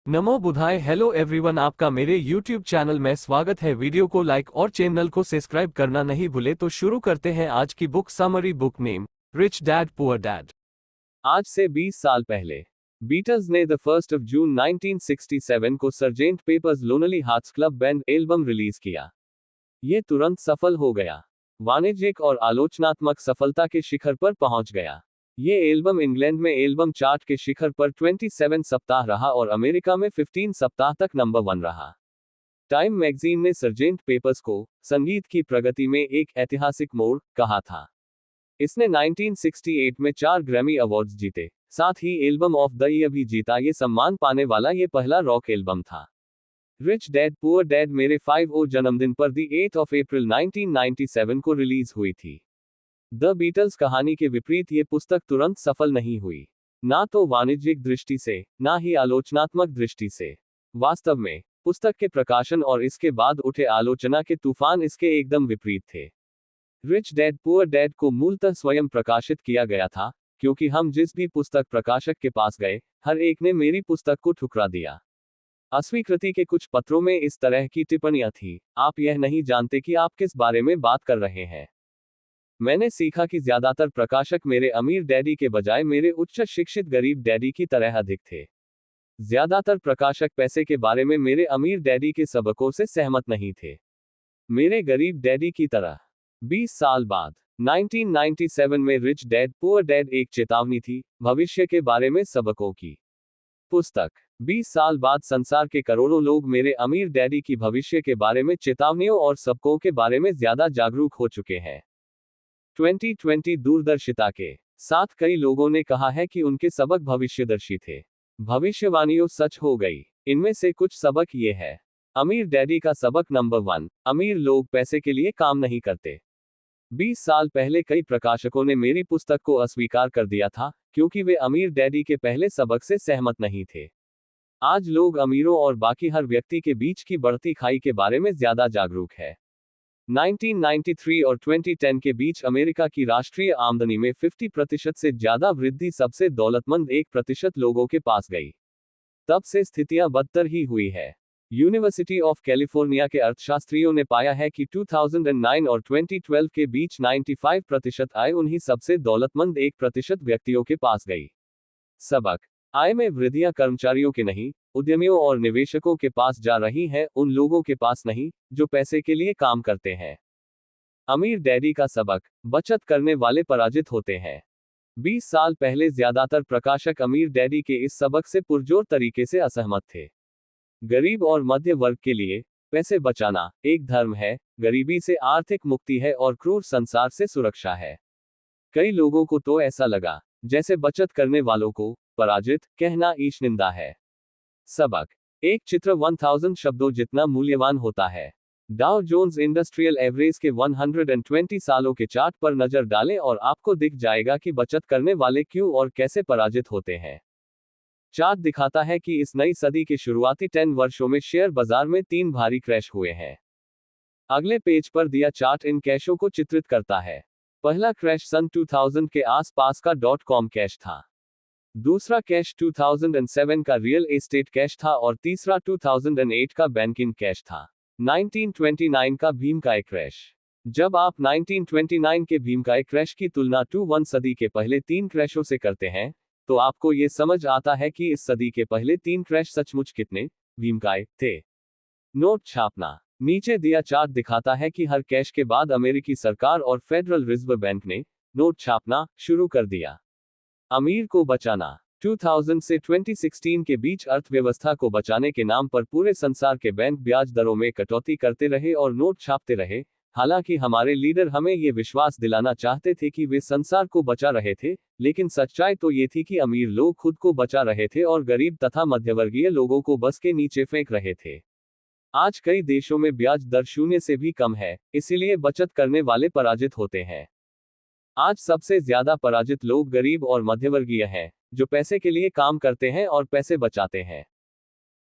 नमो बुधाय। Hello everyone, आपका मेरे YouTube channel में स्वागत है। वीडियो को लाइक और चैनल को सब्सक्राइब करना नहीं भूले। तो शुरू करते हैं आज की book summary. Book name rich dad poor dad. आज से 20 साल पहले बीटल्स ने द 1 जून 1967 को सरजेंट papers lonely hearts club band album release किया। ये तुरंत सफल हो गया, वाणिज्यिक और आलोचनात्मक सफलता के शिखर पर पहुंच गया। ये एल्बम इंग्लैंड में एल्बम चार्ट के शिखर पर 27 सप्ताह रहा और अमेरिका में 15 सप्ताह तक नंबर 1 रहा। टाइम मैगजीन ने सरजेंट पेपर्स को संगीत की प्रगति में एक ऐतिहासिक मोड़ कहा था। इसने 1968 में 4 ग्रैमी अवार्ड्स जीते, साथ ही एल्बम ऑफ द ईयर भी जीता। ये सम्मान पाने वाला ये पहला रॉक एल्बम था। रिच डैड पुअर डैड मेरे 5 जन्मदिन पर द 8 अप्रैल 1997 को रिलीज हुई थी। द बीटल्स कहानी के विपरीत ये पुस्तक तुरंत सफल नहीं हुई, ना तो वाणिज्यिक दृष्टि से, ना ही आलोचनात्मक दृष्टि से। वास्तव में पुस्तक के प्रकाशन और इसके बाद उठे आलोचना के तूफान इसके एकदम विपरीत थे। रिच डैड पुअर डैड को मूलतः स्वयं प्रकाशित किया गया था, क्योंकि हम जिस भी पुस्तक प्रकाशक के पास गए, हर एक ने मेरी पुस्तक को ठुकरा दिया। अस्वीकृति के कुछ पत्रों में इस तरह की टिप्पणियां थी, आप यह नहीं जानते कि आप किस बारे में बात कर रहे हैं। मैंने सीखा कि ज्यादातर प्रकाशक मेरे अमीर डैडी के बजाय मेरे उच्च शिक्षित गरीब डैडी की तरह अधिक थे। ज्यादातर प्रकाशक पैसे के बारे में मेरे अमीर डैडी के सबकों से सहमत नहीं थे, मेरे गरीब डैडी की तरह। 20 साल बाद 1997 में रिच डैड पुअर डैड एक चेतावनी थी, भविष्य के बारे में सबकों की पुस्तक। 20 साल बाद संसार के करोड़ों लोग मेरे अमीर डैडी की भविष्य के बारे में चेतावनियों और सबकों के बारे में ज्यादा जागरूक हो चुके हैं। 2020 दूरदर्शिता के साथ कई लोगों ने कहा है कि उनके सबक भविष्यदर्शी थे। भविष्यवाणियों सच हो गई। इनमें से कुछ सबक ये है। अमीर डैडी का सबक नंबर 1, अमीर लोग पैसे के लिए काम नहीं करते। 20 साल पहले कई प्रकाशकों ने मेरी पुस्तक को अस्वीकार कर दिया था, क्योंकि वे अमीर डैडी के पहले सबक से सहमत नहीं थे। आज लोग अमीरों और बाकी हर व्यक्ति के बीच की बढ़ती खाई के बारे में ज्यादा जागरूक है। 1993 और 2010 के बीच अमेरिका की राष्ट्रीय आमदनी में 50% से ज्यादा वृद्धि सबसे दौलतमंद 1% लोगों के पास गई। तब से स्थितियां बदतर ही हुई है। यूनिवर्सिटी ऑफ कैलिफोर्निया के अर्थशास्त्रियों ने पाया है कि 2009 और 2012 के बीच 95% आय उन्हीं सबसे दौलतमंद 1% व्यक्तियों के पास गई। सबक: आय में वृद्धियां कर्मचारियों के नहीं, उद्यमियों और निवेशकों के पास जा रही हैं, उन लोगों के पास नहीं जो पैसे के लिए काम करते हैं। अमीर डैडी का सबक: बचत करने वाले पराजित होते हैं। 20 साल पहले ज्यादातर प्रकाशक अमीर डैडी के इस सबक से पुरजोर तरीके से असहमत थे। गरीब और मध्य वर्ग के लिए पैसे बचाना एक धर्म है, गरीबी से आर्थिक मुक्ति है और क्रूर संसार से सुरक्षा है। कई लोगों को तो ऐसा लगा जैसे बचत करने वालों को पराजित कहना ईशनिंदा है। सबक: एक चित्र 1000 शब्दों जितना मूल्यवान होता है। डाउ जोन्स इंडस्ट्रियल एवरेज के 120 सालों के चार्ट पर नजर डालें और आपको दिख जाएगा कि बचत करने वाले क्यों और कैसे पराजित होते हैं। चार्ट दिखाता है कि इस नई सदी के शुरुआती 10 वर्षों में शेयर बाजार में 3 भारी क्रैश हुए हैं। अगले पेज पर दिया चार्ट इन कैशों को चित्रित करता है। पहला क्रैश सन 2000 के आसपास का .com कैश था। दूसरा कैश 2007 का रियल एस्टेट कैश था और तीसरा 2008 का बैंकिंग कैश था। 1929 का भीमकाय क्रैश। जब आप 1929 के भीमकाय क्रैश की तुलना 21 सदी के पहले 3 क्रैशों से करते हैं, तो आपको ये समझ आता है कि इस सदी के पहले 3 क्रैश सचमुच कितने भीमकाय थे। नोट छापना। नीचे दिया चार्ट दिखाता है कि हर कैश के बाद अमेरिकी सरकार और फेडरल रिजर्व बैंक ने नोट छापना शुरू कर दिया। अमीर को बचाना। 2000 से 2016 के बीच अर्थव्यवस्था को बचाने के नाम पर पूरे संसार के बैंक ब्याज दरों में कटौती करते रहे और नोट छापते रहे। हालांकि हमारे लीडर हमें ये विश्वास दिलाना चाहते थे कि वे संसार को बचा रहे थे, लेकिन सच्चाई तो ये थी कि अमीर लोग खुद को बचा रहे थे और गरीब तथा मध्यवर्गीय लोगों को बस के नीचे फेंक रहे थे। आज कई देशों में ब्याज दर 0 से भी कम है, इसीलिए बचत करने वाले पराजित होते हैं। आज सबसे ज्यादा पराजित लोग गरीब और मध्यवर्गीय हैं, जो पैसे के लिए काम करते हैं और पैसे बचाते हैं।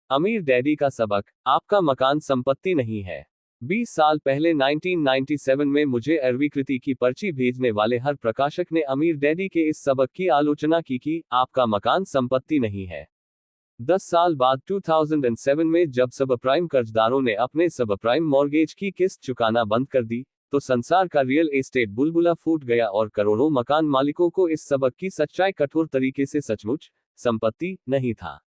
अमीर डैडी का सबक: आपका मकान संपत्ति नहीं है। 20 साल पहले 1997 में मुझे अर्वीकृति की पर्ची भेजने वाले हर प्रकाशक ने अमीर डैडी के इस सबक की आलोचना की कि आपका मकान संपत्ति नहीं है। 10 साल बाद 2007 में जब सबप्राइम कर्जदारों ने अपने सबप्राइम मॉर्गेज की किस्त चुकाना बंद कर दी, तो संसार का रियल एस्टेट बुलबुला फूट गया और करोड़ों मकान मालिकों को इस सबक की सच्चाई कठोर तरीके से सचमुच संपत्ति नहीं था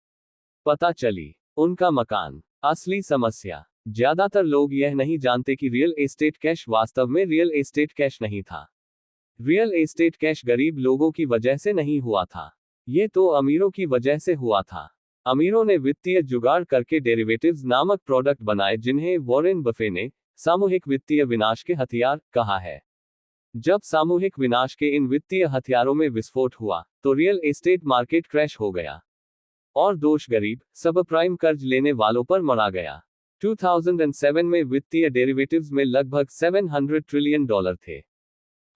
पता चली। उनका मकान असली समस्या। ज्यादातर लोग यह नहीं जानते कि रियल एस्टेट कैश वास्तव में रियल एस्टेट कैश नहीं था। रियल एस्टेट कैश गरीब लोगों की वजह से नहीं हुआ था, ये तो अमीरों की वजह से हुआ था। अमीरों ने वित्तीय जुगाड़ करके डेरिवेटिव्स नामक प्रोडक्ट बनाए जिन्हें वॉरेन बफे ने सामूहिक वित्तीय विनाश के हथियार कहा है। जब सामूहिक विनाश के इन वित्तीय हथियारों में विस्फोट हुआ, तो रियल एस्टेट मार्केट क्रैश हो गया और दोष गरीब सबप्राइम कर्ज लेने वालों पर मढ़ा गया। 2007 में वित्तीय डेरिवेटिव्स में लगभग $700 ट्रिलियन थे।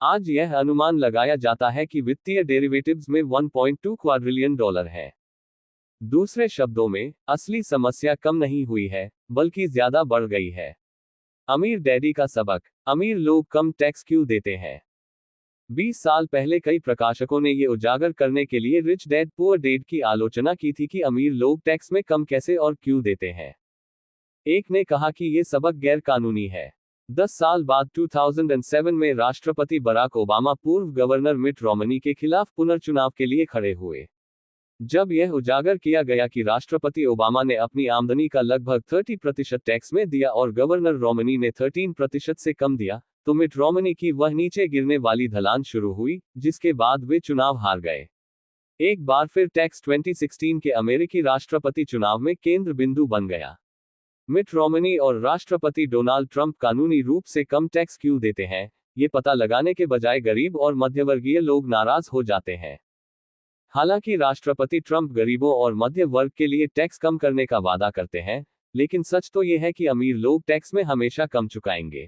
आज यह अनुमान लगाया जाता है कि वित्तीय डेरिवेटिव्स में $1.2 क्वाड्रिलियन है। दूसरे शब्दों में, असली समस्या कम नहीं हुई है, बल्कि ज्यादा बढ़ गई है। अमीर डैडी का सबक। अमीर लोग कम टैक्स क्यों देते हैं? 20 साल पहले कई प्रकाशकों ने ये उजागर करने के लिए रिच डैड पुअर डैड की आलोचना की थी कि अमीर लोग टैक्स में कम कैसे और क्यों देते हैं। एक ने कहा कि ये सबक गैर कानूनी है। 10 साल बाद 2007 में राष्ट्रपति बराक ओबामा पूर्व गवर्नर मिट रोमनी के खिलाफ पुनर्चुनाव के लिए खड़े हुए। जब यह उजागर किया गया कि राष्ट्रपति ओबामा ने अपनी आमदनी का लगभग 30% टैक्स में दिया और गवर्नर रोमनी ने 13% से कम दिया, तो मिट रोमनी की वह नीचे गिरने वाली ढलान शुरू हुई, जिसके बाद वे चुनाव हार गए। एक बार फिर टैक्स 2016 के अमेरिकी राष्ट्रपति चुनाव में केंद्र बिंदु बन गया। मिट रोमनी और राष्ट्रपति डोनाल्ड ट्रंप कानूनी रूप से कम टैक्स क्यों देते हैं, ये पता लगाने के बजाय गरीब और मध्यवर्गीय लोग नाराज हो जाते हैं। हालांकि राष्ट्रपति ट्रंप गरीबों और मध्य वर्ग के लिए टैक्स कम करने का वादा करते हैं, लेकिन सच तो यह है कि अमीर लोग टैक्स में हमेशा कम चुकाएंगे।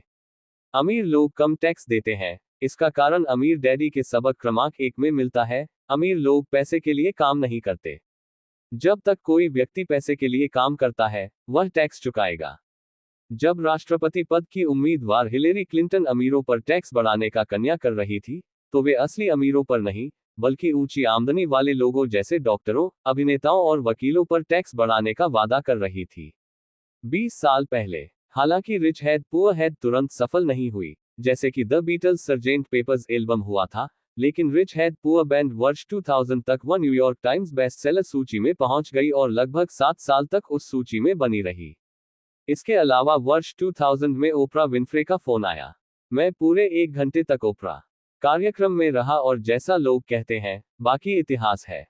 अमीर लोग कम टैक्स देते हैं, इसका कारण अमीर डैडी के सबक क्रमांक 1 में मिलता है। अमीर लोग पैसे के लिए काम नहीं करते। जब तक कोई व्यक्ति पैसे के लिए काम करता है, वह टैक्स चुकाएगा। जब राष्ट्रपति पद की उम्मीदवार हिलेरी क्लिंटन अमीरों पर टैक्स बढ़ाने का कन्या कर रही थी, तो वे असली अमीरों पर नहीं, बल्कि ऊंची आमदनी वाले लोगों जैसे डॉक्टरों, अभिनेताओं और वकीलों पर टैक्स बढ़ाने का वादा कर रही थी। 20 साल पहले, हालांकि रिच डैड पुअर डैड तुरंत सफल नहीं हुई, जैसे कि the Beatles Sergeant Pepper's album हुआ था, लेकिन रिच डैड पुअर बैंड वर्ष 2000 तक वह न्यूयॉर्क टाइम्स बेस्टसेलर सूची में पहुंच गई और लगभग 7 साल तक उस सूची में बनी रही। इसके अलावा वर्ष 2000 में ओपरा विनफ्रे का फोन आया। मैं पूरे 1 घंटे तक ओपरा कार्यक्रम में रहा और जैसा लोग कहते हैं, बाकी इतिहास है।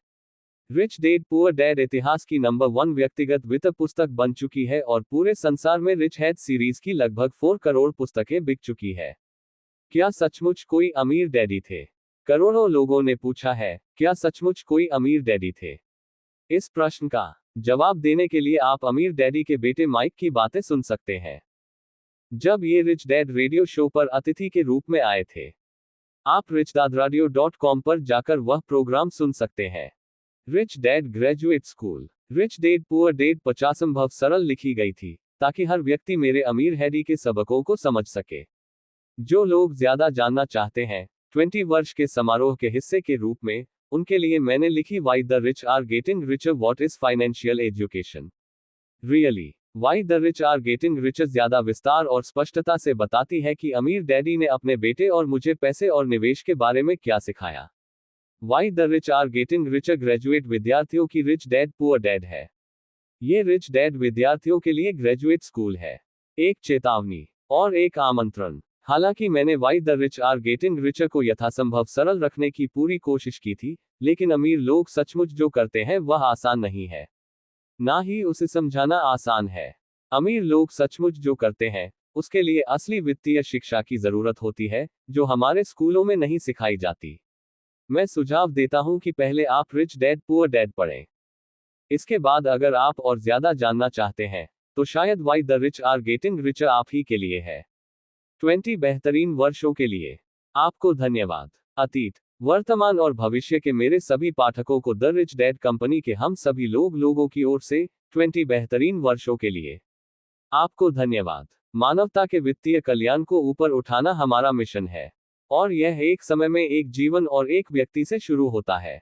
रिच डैड पुअर डैड इतिहास की नंबर 1 व्यक्तिगत वित्त पुस्तक बन चुकी है और पूरे संसार में रिच डैड सीरीज की लगभग 4 करोड़ पुस्तकें बिक चुकी है। क्या सचमुच कोई अमीर डैडी थे? करोड़ों लोगों ने पूछा है, क्या सचमुच कोई अमीर डैडी थे? इस प्रश्न का जवाब देने के लिए आप अमीर डैडी के बेटे माइक की बातें सुन सकते हैं, जब ये रिच डैड रेडियो शो पर अतिथि के रूप में आए थे। आप richdadradio.com पर जाकर वह प्रोग्राम सुन सकते हैं। Rich dad graduate school. Rich dad poor dad 50 संभव सरल लिखी गई थी, ताकि हर व्यक्ति मेरे अमीर डैडी के सबकों को समझ सके। जो लोग ज्यादा जानना चाहते हैं, 20 वर्ष के समारोह के हिस्से के रूप में, उनके लिए मैंने लिखी why the rich are getting richer what is financial education really. Why the rich are getting richer ज्यादा विस्तार और स्पष्टता से बताती है कि अमीर डैडी ने अपने बेटे और मुझे पैसे और निवेश के बारे में क्या सिखाया। Why the rich are getting richer graduate विद्यार्थियों की रिच डैड पुअर डैड है। ये रिच डैड विद्यार्थियों के लिए ग्रेजुएट स्कूल है। एक चेतावनी और एक आमंत्रण। हालांकि मैंने why the rich are getting richer को यथासंभव सरल रखने की पूरी कोशिश की थी, लेकिन अमीर लोग सचमुच जो करते हैं वह आसान नहीं है, ना ही उसे समझाना आसान है। अमीर लोग सचमुच जो करते हैं, उसके लिए असली वित्तीय शिक्षा की जरूरत होती है, जो हमारे स्कूलों में नहीं सिखाई जाती। मैं सुझाव देता हूं कि पहले आप रिच डैड पुअर डैड पढ़ें। इसके बाद अगर आप और ज्यादा जानना चाहते हैं, तो शायद why the rich are getting richer आप ही के लिए है। 20 बेहतरीन वर्षों के लिए आपको धन्यवाद। अतीत, वर्तमान और भविष्य के मेरे सभी पाठकों को द रिच डैड कंपनी के हम सभी लोगों की ओर से 20 बेहतरीन वर्षों के लिए आपको धन्यवाद। मानवता के वित्तीय कल्याण को ऊपर उठाना हमारा मिशन है, और यह एक समय में एक जीवन और एक व्यक्ति से शुरू होता है।